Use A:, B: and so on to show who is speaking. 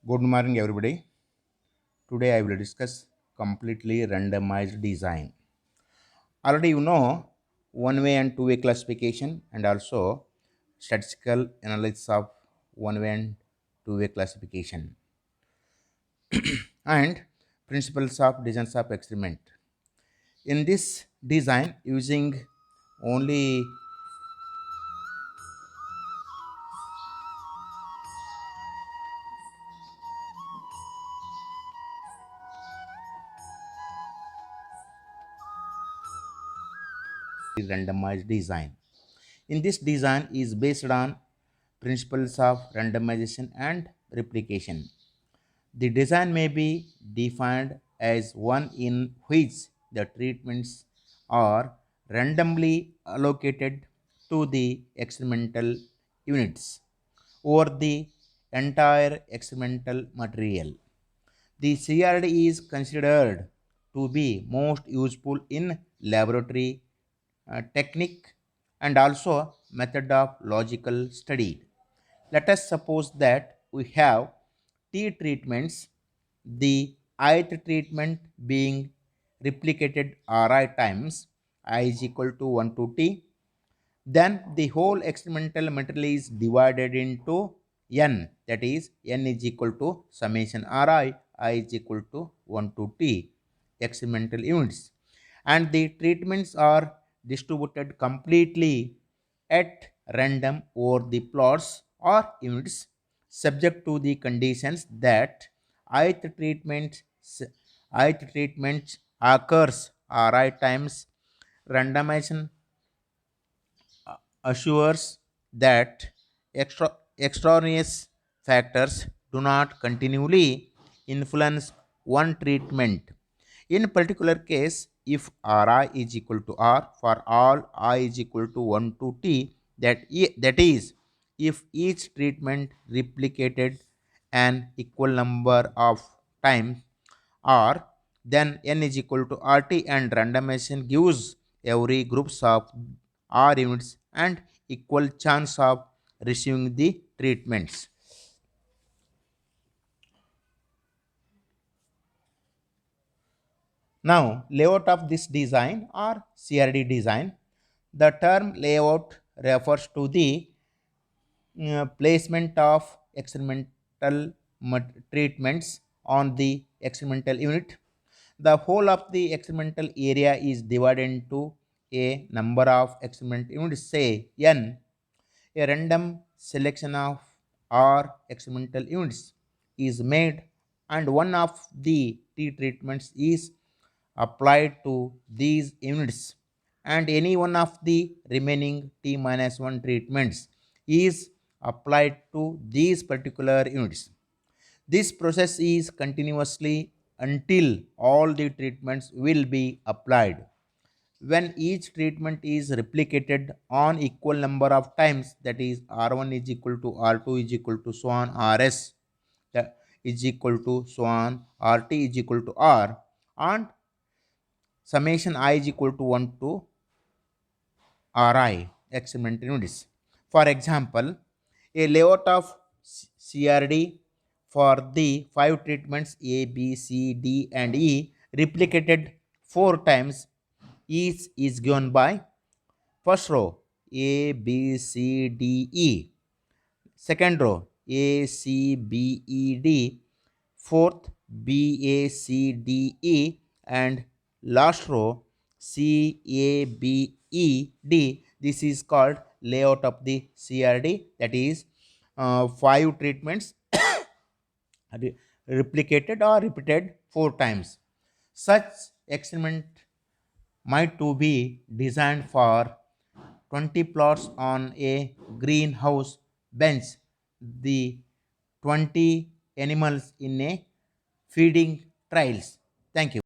A: Good morning, everybody. Today I will discuss completely randomized design. Already you know one way and two way classification and also statistical analysis of one way and two way classification and principles of designs of experiment. In this design, using only randomized design. In this design is based on principles of randomization and replication. The design may be defined as one in which the treatments are randomly allocated to the experimental units over the entire experimental material. The CRD is considered to be most useful in laboratory technique and also method of logical study. Let us suppose that we have T treatments, the ith treatment being replicated Ri times I is equal to 1 to T. Then the whole experimental material is divided into N, that is N is equal to summation Ri, I is equal to 1 to T experimental units. And the treatments are distributed completely at random over the plots or units subject to the conditions that ith treatment ith treatment occurs Ri times randomization assures that extraneous factors do not continually influence one treatment. In particular case, if Ri is equal to R for all I is equal to 1 to T, that is, if each treatment replicated an equal number of times or then n is equal to RT and randomization gives every groups of R units and equal chance of receiving the treatments. Now, layout of this design or CRD design. The term layout refers to the placement of experimental treatments on the experimental unit. The whole of the experimental area is divided into a number of experiment units, say n. A random selection of R experimental units is made and one of the T treatments is applied to these units and any one of the remaining T minus 1 treatments is applied to these particular units. This process is continuously until all the treatments will be applied. When each treatment is replicated on equal number of times, that is R1 is equal to R2 is equal to so on Rs is equal to so on RT is equal to R and summation I is equal to 1 to Ri experiment units. For example, a layout of CRD for the 5 treatments A, B, C, D and E replicated 4 times each is given by first row A, B, C, D, E, second row A, C, B, E, D, fourth B, A, C, D, E and last row C, A, B, E, D. This is called layout of the CRD, that is 5 treatments replicated or repeated 4 times. Such experiment might to be designed for 20 plots on a greenhouse bench, the 20 animals in a feeding trials. Thank you.